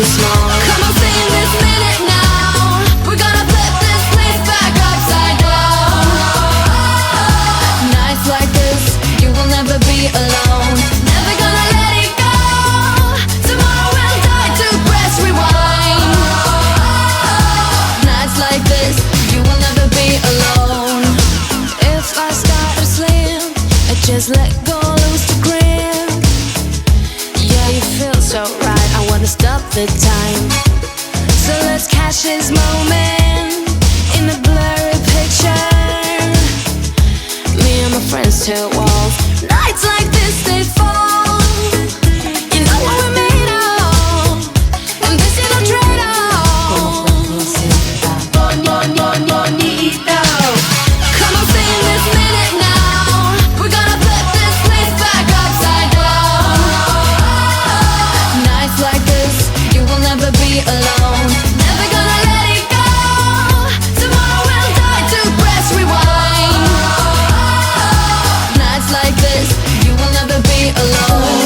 too small. Come on, stay in this minute now. We're gonna flip this place back upside down. Nights like this, you will never be alone. Never gonna let it go. Tomorrow we'll die to press rewind. Nights like this, you will never be alone. If I start to slip, I just let go, lose the grip. Yeah, you feel so right, I wanna stop the time. So let's catch this moment in a blurry picture. Me and my friends to walls. Nights like this, they fall. You know what we're made of, and this is no trade-off. Bonito. Come on, stay in this minute now. We're gonna flip this place back upside down. Nights like this, you will never be alone.